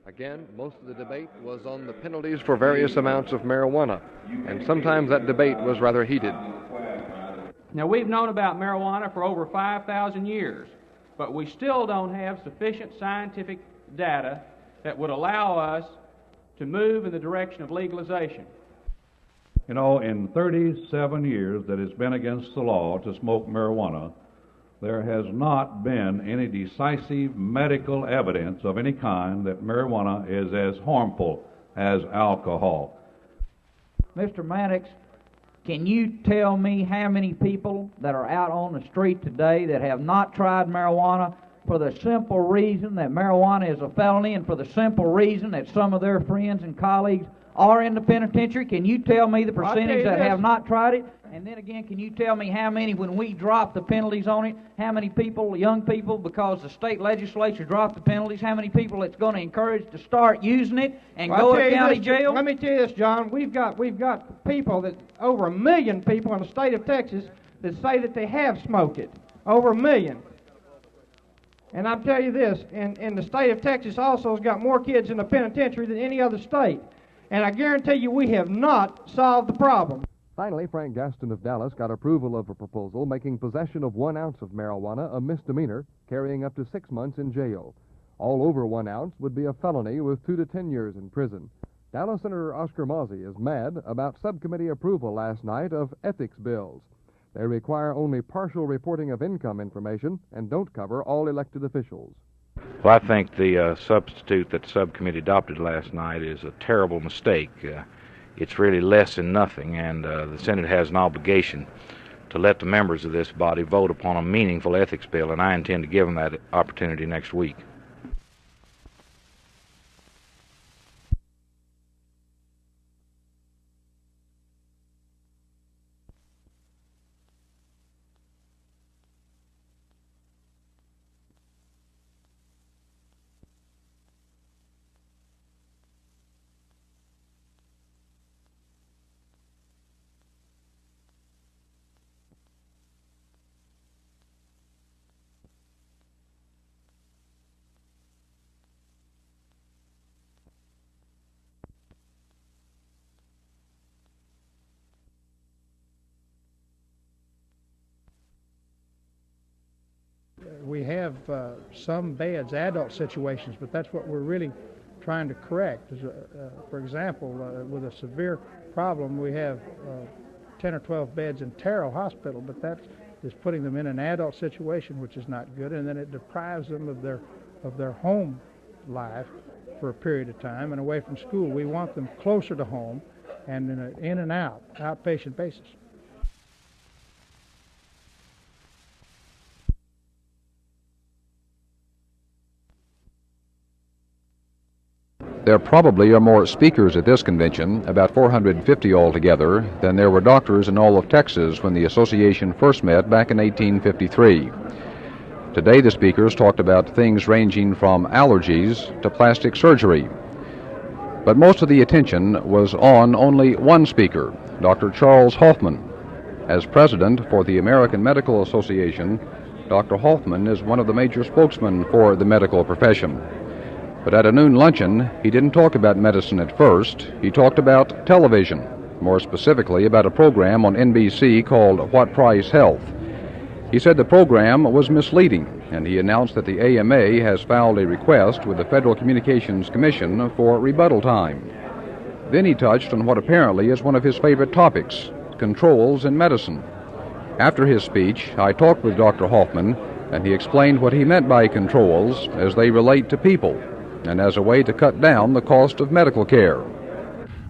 Again, most of the debate was on the penalties for various amounts of marijuana, and sometimes that debate was rather heated. Now, we've known about marijuana for over 5,000 years, but we still don't have sufficient scientific data that would allow us to move in the direction of legalization. You know, in 37 years that it's been against the law to smoke marijuana, there has not been any decisive medical evidence of any kind that marijuana is as harmful as alcohol. Mr. Maddox, can you tell me how many people that are out on the street today that have not tried marijuana for the simple reason that marijuana is a felony and for the simple reason that some of their friends and colleagues are in the penitentiary? Can you tell me the percentage that have not tried it? And then again, can you tell me how many, when we drop the penalties on it, how many people, young people, because the state legislature dropped the penalties, how many people it's going to encourage to start using it and go to county jail? Let me tell you this, John. We've got people that, over 1 million people in the state of Texas that say that they have smoked it. Over 1 million. And I'll tell you this, in the state of Texas also has got more kids in the penitentiary than any other state. And I guarantee you we have not solved the problem. Finally, Frank Gaston of Dallas got approval of a proposal making possession of 1 ounce of marijuana a misdemeanor, carrying up to 6 months in jail. All over 1 ounce would be a felony with 2 to 10 years in prison. Dallas Senator Oscar Mozzie is mad about subcommittee approval last night of ethics bills. They require only partial reporting of income information and don't cover all elected officials. Well, I think the substitute that the subcommittee adopted last night is a terrible mistake. It's really less than nothing, and the Senate has an obligation to let the members of this body vote upon a meaningful ethics bill, and I intend to give them that opportunity next week. We have some beds, adult situations, but that's what we're really trying to correct. For example, with a severe problem, we have 10 or 12 beds in Terrell Hospital, but that is putting them in an adult situation, which is not good, and then it deprives them of their home life for a period of time and away from school. We want them closer to home and in an in and out, outpatient basis. There probably are more speakers at this convention, about 450 altogether, than there were doctors in all of Texas when the association first met back in 1853. Today the speakers talked about things ranging from allergies to plastic surgery. But most of the attention was on only one speaker, Dr. Charles Hoffman. As president for the American Medical Association, Dr. Hoffman is one of the major spokesmen for the medical profession. But at a noon luncheon, he didn't talk about medicine at first. He talked about television, more specifically about a program on NBC called What Price Health. He said the program was misleading, and he announced that the AMA has filed a request with the Federal Communications Commission for rebuttal time. Then he touched on what apparently is one of his favorite topics, controls in medicine. After his speech, I talked with Dr. Hoffman, and he explained what he meant by controls as they relate to people, and as a way to cut down the cost of medical care.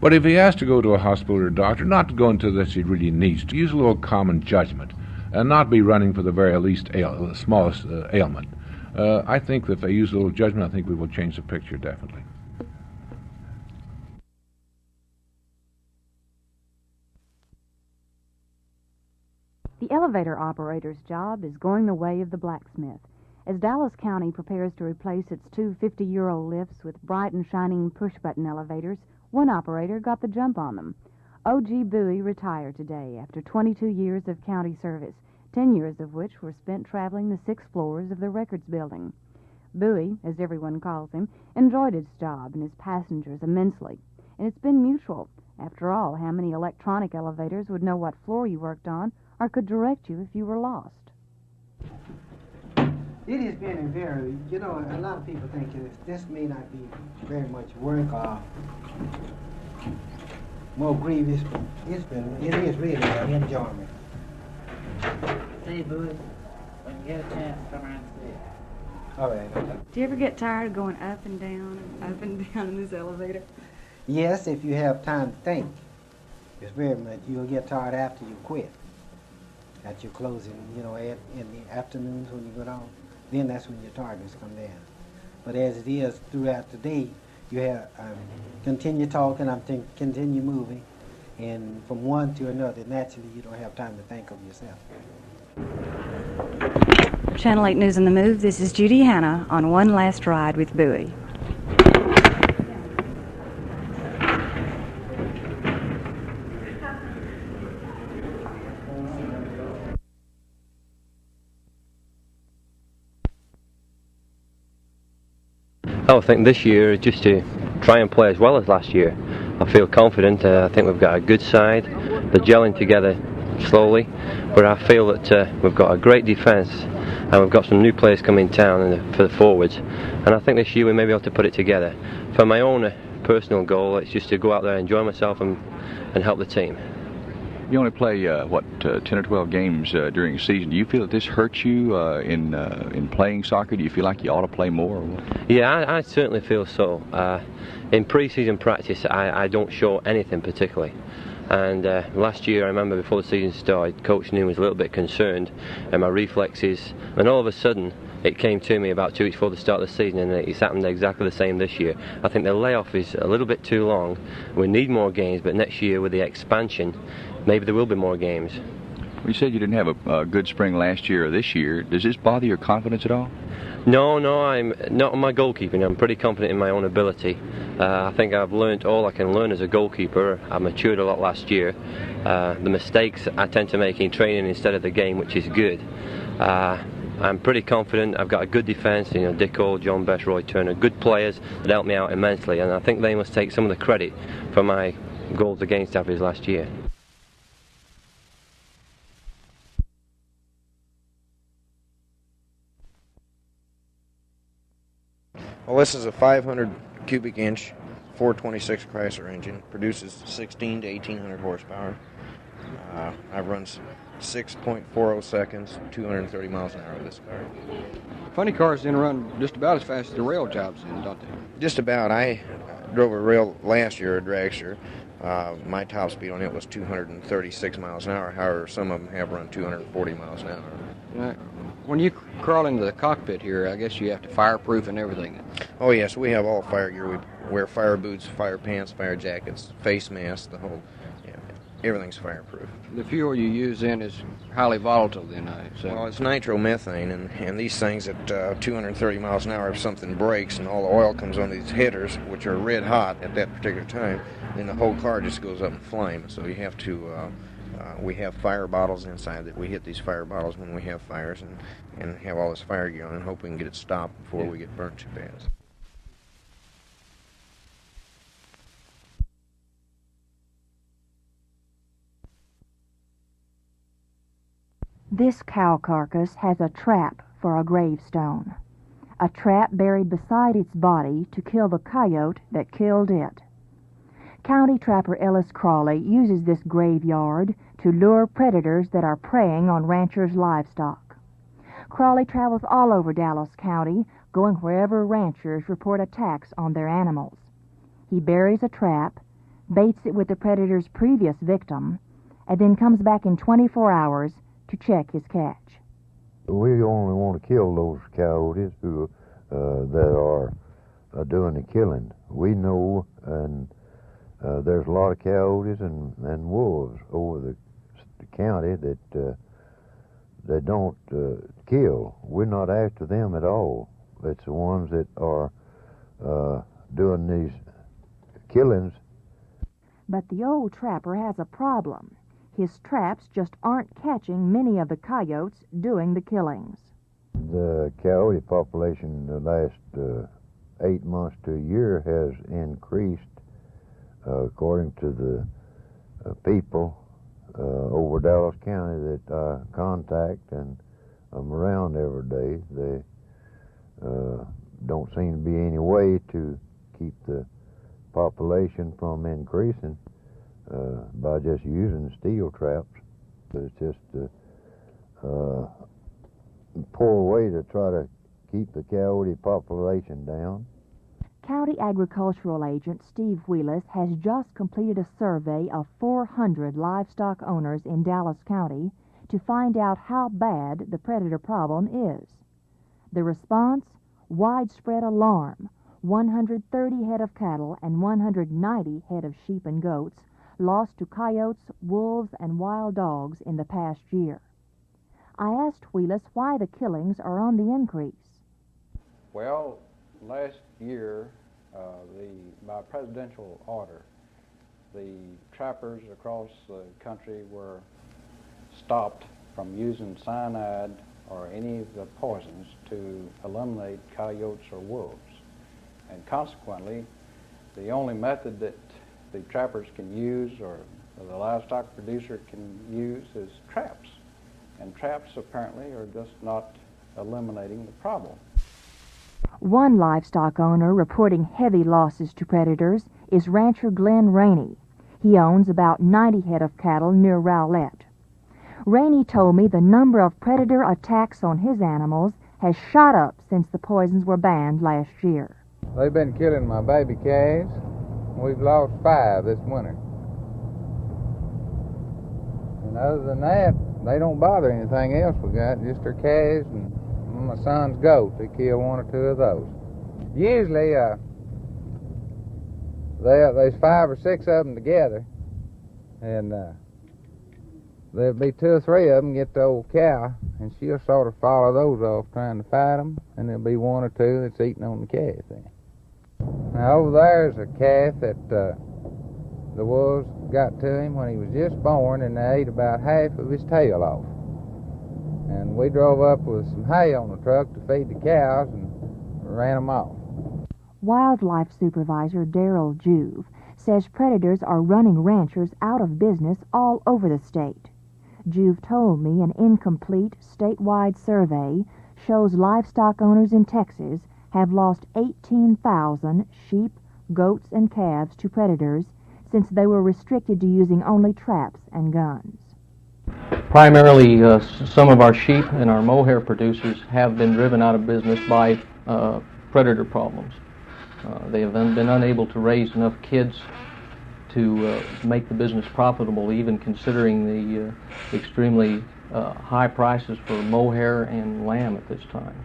But if he has to go to a hospital or a doctor, not to go into this he really needs to, use a little common judgment and not be running for the very least smallest ailment. I think that if they use a little judgment, I think we will change the picture definitely. The elevator operator's job is going the way of the blacksmith. As Dallas County prepares to replace its 2 50-year-old lifts with bright and shining push-button elevators, one operator got the jump on them. O.G. Bowie retired today after 22 years of county service, 10 years of which were spent traveling the 6 floors of the Records Building. Bowie, as everyone calls him, enjoyed his job and his passengers immensely, and it's been mutual. After all, how many electronic elevators would know what floor you worked on or could direct you if you were lost? It has been a very, you know, a lot of people think this may not be very much work or more grievous, but it is really an enjoyment. Hey, Bowie, when you get a chance, come around and see it. All right. Do you ever get tired of going up and down in this elevator? Yes, if you have time to think. It's very much, you'll get tired after you quit. At your closing, you know, in the afternoons when you go down, then that's when your tiredness come down. But as it is throughout the day, you have continue talking, continue moving, and from one to another, naturally you don't have time to think of yourself. Channel 8 News on the Move, this is Judy Hanna on One Last Ride with Bowie. I think this year is just to try and play as well as last year. I feel confident. I think we've got a good side. They're gelling together slowly, but I feel that we've got a great defence and we've got some new players coming in town for the forwards, and I think this year we may be able to put it together. For my own personal goal, it's just to go out there, enjoy myself and help the team. You only play, 10 or 12 games during the season. Do you feel that this hurts you in playing soccer? Do you feel like you ought to play more? Or what? Yeah, I certainly feel so. In pre-season practice, I don't show anything particularly. And last year, I remember before the season started, Coach New was a little bit concerned and my reflexes, and all of a sudden it came to me about 2 weeks before the start of the season, and it's happened exactly the same this year. I think the layoff is a little bit too long. We need more games, but next year with the expansion, maybe there will be more games. You said you didn't have a good spring last year or this year. Does this bother your confidence at all? No, I'm not on my goalkeeping. I'm pretty confident in my own ability. I think I've learnt all I can learn as a goalkeeper. I matured a lot last year. The mistakes I tend to make in training instead of the game, which is good. I'm pretty confident. I've got a good defence, Dick Hall, John Best, Roy Turner, good players that helped me out immensely, and I think they must take some of the credit for my goals against average last year. Well, this is a 500 cubic inch 426 Chrysler engine. Produces 16 to 1800 horsepower. I run 6.40 seconds, 230 miles an hour with this car. Funny cars then run just about as fast as the rail jobs, don't they? Just about. I drove a rail last year, a dragster. My top speed on it was 236 miles an hour. However, some of them have run 240 miles an hour. When you crawl into the cockpit here, I guess you have to fireproof and everything. Oh yes, we have all fire gear. We wear fire boots, fire pants, fire jackets, face masks, the whole, everything's fireproof. The fuel you use then is highly volatile then, Well, it's nitromethane, and these things at 230 miles an hour, if something breaks and all the oil comes on these headers, which are red hot at that particular time, then the whole car just goes up in flames. So you have to, we have fire bottles inside that we hit these fire bottles when we have fires and have all this fire gear on and hope we can get it stopped before we get burnt too fast. This cow carcass has a trap for a gravestone. A trap buried beside its body to kill the coyote that killed it. County Trapper Ellis Crawley uses this graveyard to lure predators that are preying on ranchers' livestock. Crawley travels all over Dallas County, going wherever ranchers report attacks on their animals. He buries a trap, baits it with the predator's previous victim, and then comes back in 24 hours to check his catch. We only want to kill those coyotes who that are doing the killing. We know, and there's a lot of coyotes and wolves over the county that don't kill. We're not after them at all. It's the ones that are doing these killings. But the old trapper has a problem. His traps just aren't catching many of the coyotes doing the killings. The coyote population the last 8 months to a year has increased, according to the people over Dallas County that I contact, and I'm around every day. They don't seem to be any way to keep the population from increasing by just using steel traps. But it's just a poor way to try to keep the coyote population down. County Agricultural Agent Steve Wheelis has just completed a survey of 400 livestock owners in Dallas County to find out how bad the predator problem is. The response? Widespread alarm. 130 head of cattle and 190 head of sheep and goats lost to coyotes, wolves, and wild dogs in the past year. I asked Wheelis why the killings are on the increase. Well, last year, by presidential order, the trappers across the country were stopped from using cyanide or any of the poisons to eliminate coyotes or wolves. And consequently, the only method that the trappers can use or the livestock producer can use is traps. And traps apparently are just not eliminating the problem. One livestock owner reporting heavy losses to predators is rancher Glenn Rainey. He owns about 90 head of cattle near Rowlett. Rainey told me the number of predator attacks on his animals has shot up since the poisons were banned last year. They've been killing my baby calves. We've lost 5 this winter. And other than that, they don't bother anything else we got, just their calves and my son's goat. They kill 1 or 2 of those. Usually, there's 5 or 6 of them together, and there'll be 2 or 3 of them get the old cow, and she'll sort of follow those off trying to fight them, and there'll be 1 or 2 that's eating on the calf then. Now over there's a calf that the wolves got to him when he was just born, and they ate about half of his tail off. And we drove up with some hay on the truck to feed the cows and ran them off. Wildlife Supervisor Darrell Juve says predators are running ranchers out of business all over the state. Juve told me an incomplete statewide survey shows livestock owners in Texas have lost 18,000 sheep, goats, and calves to predators since they were restricted to using only traps and guns. Primarily, some of our sheep and our mohair producers have been driven out of business by predator problems. They have been unable to raise enough kids to make the business profitable, even considering the extremely high prices for mohair and lamb at this time.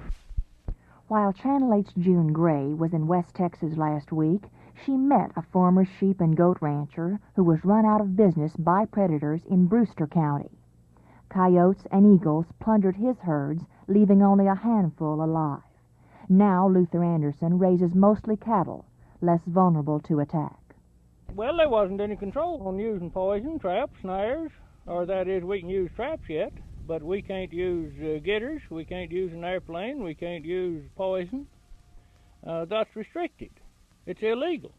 While Channel 8's June Gray was in West Texas last week, she met a former sheep and goat rancher who was run out of business by predators in Brewster County. Coyotes and eagles plundered his herds, leaving only a handful alive. Now Luther Anderson raises mostly cattle, less vulnerable to attack. Well, there wasn't any control on using poison, traps, snares, or that is, we can use traps yet, but we can't use getters, we can't use an airplane, we can't use poison. That's restricted. It's illegal.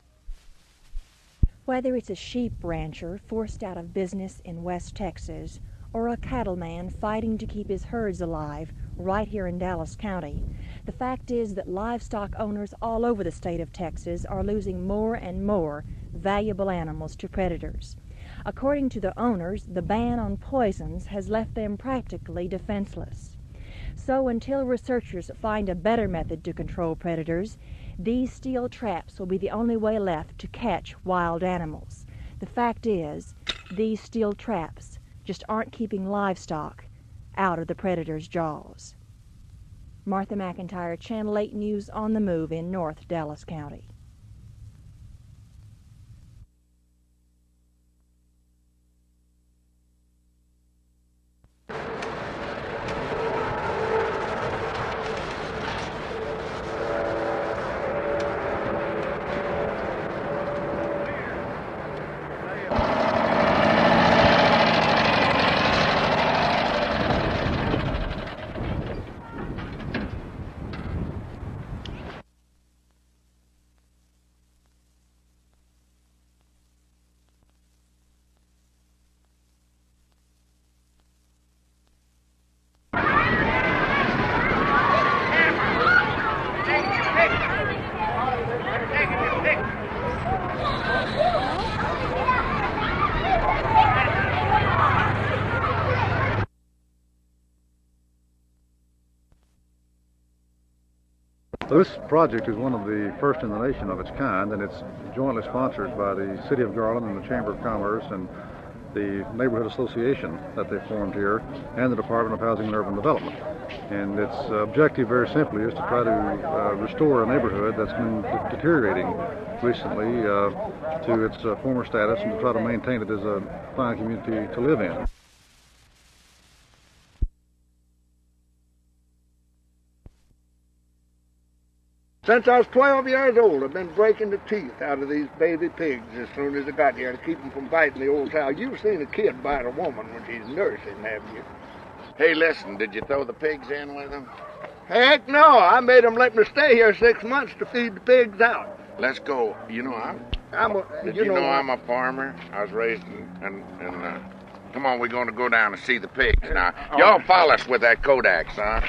Whether it's a sheep rancher forced out of business in West Texas or a cattleman fighting to keep his herds alive right here in Dallas County, the fact is that livestock owners all over the state of Texas are losing more and more valuable animals to predators. According to the owners, the ban on poisons has left them practically defenseless. So until researchers find a better method to control predators, these steel traps will be the only way left to catch wild animals. The fact is, these steel traps just aren't keeping livestock out of the predator's jaws. Martha McIntyre, Channel 8 News on the Move in North Dallas County. This project is one of the first in the nation of its kind, and it's jointly sponsored by the City of Garland and the Chamber of Commerce and the Neighborhood Association that they formed here, and the Department of Housing and Urban Development. And its objective, very simply, is to try to restore a neighborhood that's been deteriorating recently to its former status, and to try to maintain it as a fine community to live in. Since I was 12 years old, I've been breaking the teeth out of these baby pigs as soon as I got here to keep them from biting the old cow. You've seen a kid bite a woman when she's nursing, haven't you? Hey, listen, did you throw the pigs in with them? Heck no, I made them let me stay here 6 months to feed the pigs out. Let's go. You know, Did you know I'm a farmer? I was raised in come on, we're going to go down and see the pigs. Now, y'all follow us with that Kodak, son.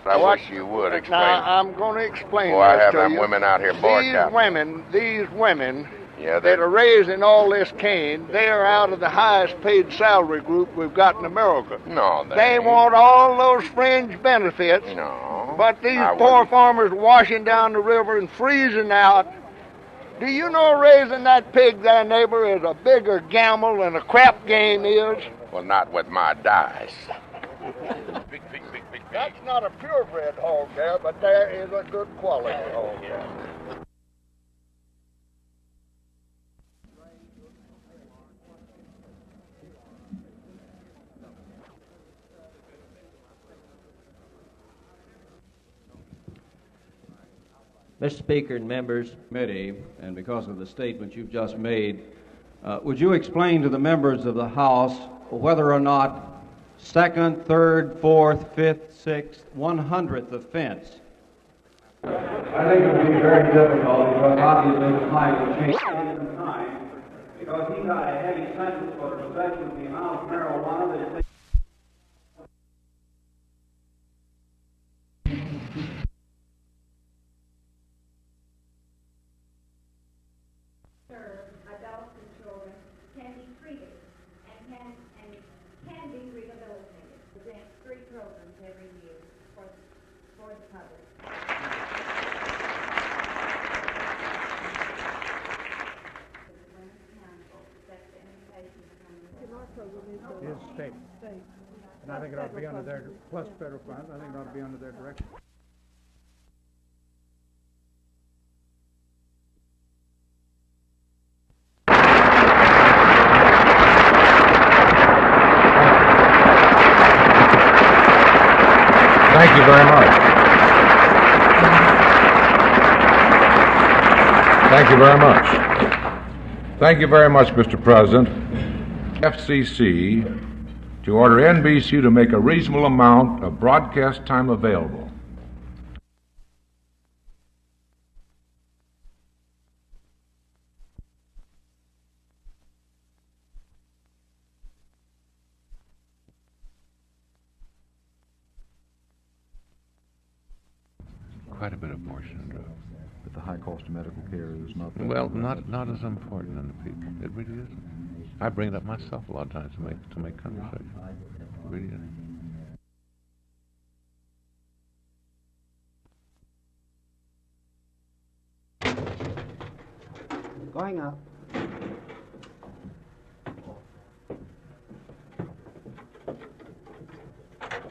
I wish you would explain. Now, I'm going to explain Boy, I this have to them you. women out here boycotting. These women Yeah, that are raising all this cane, they are out of the highest paid salary group we've got in America. No, they want all those fringe benefits. No. But these poor farmers washing down the river and freezing out. Do you know raising that pig there, neighbor, is a bigger gamble than a crap game is? Well, not with my dice. That's not a purebred hog there, but there is a good quality hog there. Mr. Speaker and members of the committee, and because of the statement you've just made, would you explain to the members of the House whether or not 2nd, 3rd, 4th, 5th, 6th, 100th offense? I think it would be very difficult because obviously the time will change in time because he got a heavy sentence for possession of the amount of marijuana that is is state. And I think it ought to be under their, plus federal funds, I think it ought to be under their direction. Thank you very much. Thank you very much. Thank you very much, Mr. President. FCC to order NBC to make a reasonable amount of broadcast time available. Quite a bit of abortion drugs. But the high cost of medical care is not... Well, not as important on the people. It really isn't. I bring it up myself a lot of times to make conversation. It really isn't. Going up.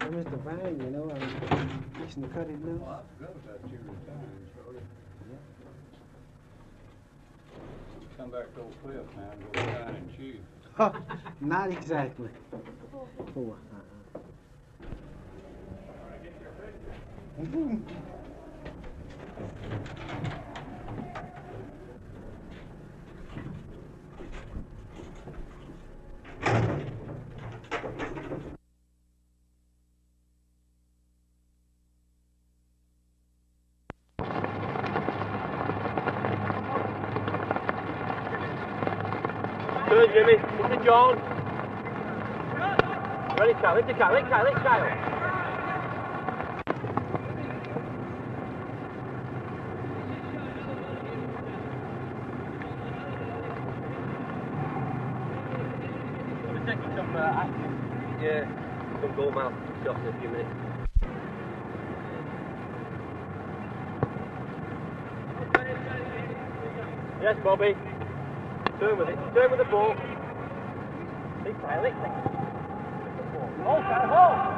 Well, Mr. Vine, you know, I'm fixing to cut it loose. Well, I've got that here in time, so yeah. Come back to Old Cliff now and go down and chew. Not exactly. Four. Good, Jimmy. Mr. John. Ready, Kyle. Hit the Kyle. Hit Kyle. Hit Kyle. Yeah. Some goal mouth shots in a few minutes. Yes, Bobby. Turn with it. Turn with the ball. Big tail, big tail. Hold, Sam, hold!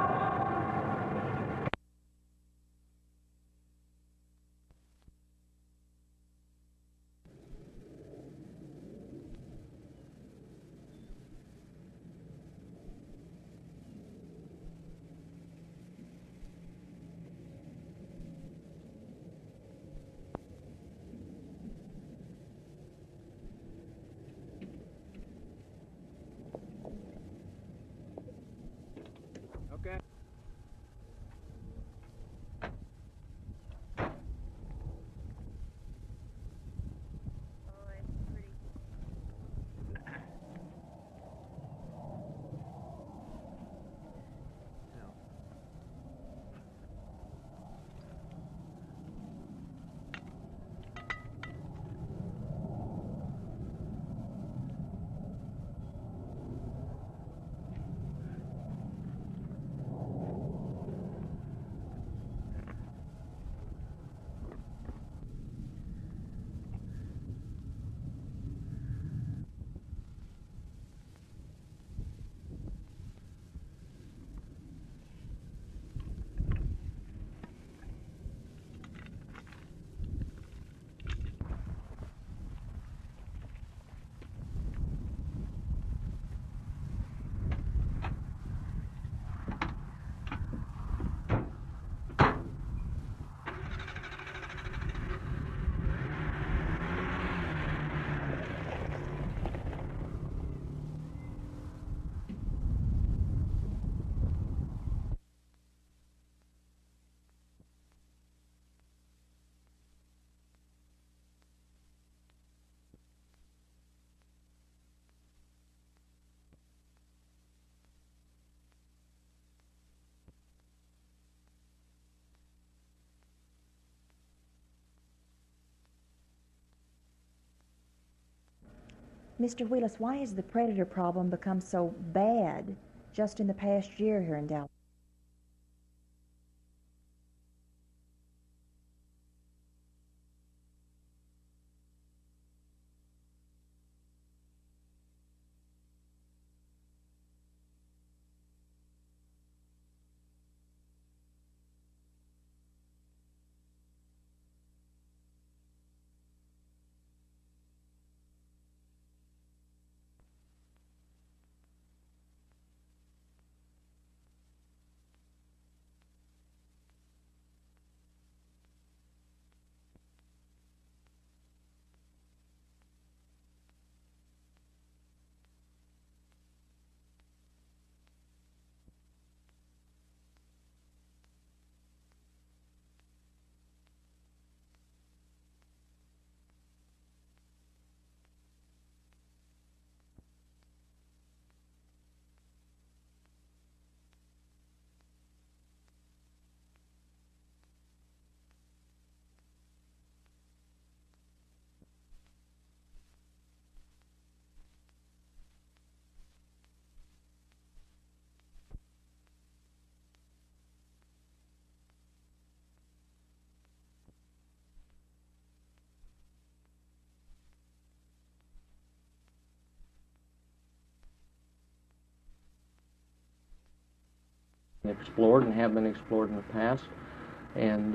Okay. Mr. Wheelis, why has the predator problem become so bad just in the past year here in Dallas? Explored and have been explored in the past, and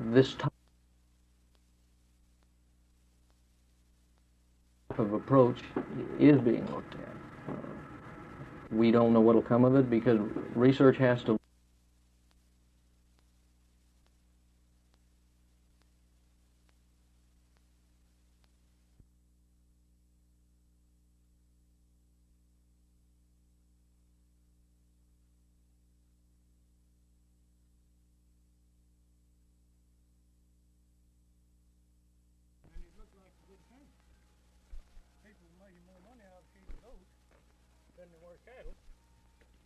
this type of approach is being looked at. We don't know what will come of it because research has to People making more money out of sheep and goats than they were cattle,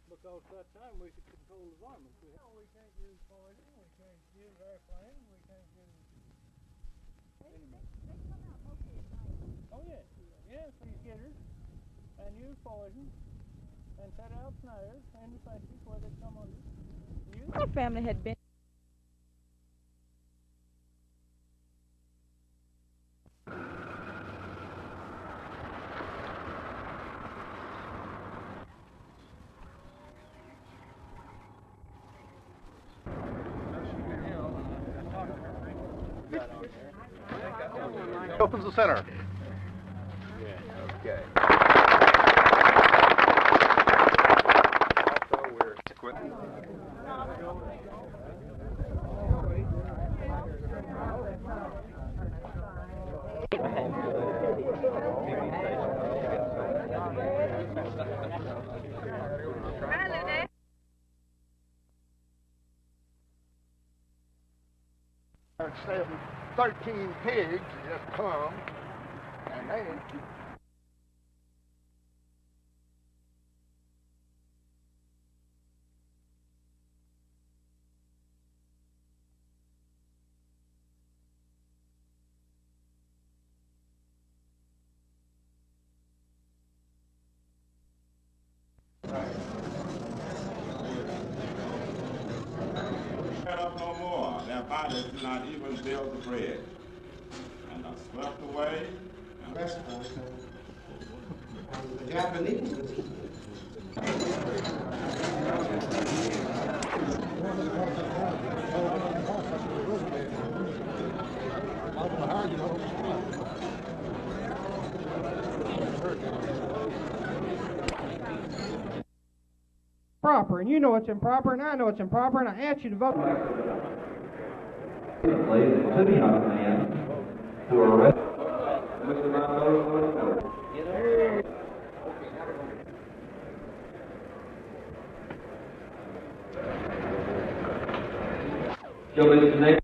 because at that time we could control the varmints. We can't use poison, we can't use airplanes, we can't use animals. They come out mostly at night. Oh yeah, yes, these getters, and use poison, and set out snares in the places where they come under. Our family had been Opens the center. Okay. Also, we're quitting. Instead of 13 pigs just come, and they up no more. Their bodies do not even build the bread. And are swept away. Restaurants, the Japanese was proper, and you know it's improper, and I know it's improper, and I ask you to vote. Two young men who were arrested. Mr. Ronaldo, Joe, Mr. Neighbor.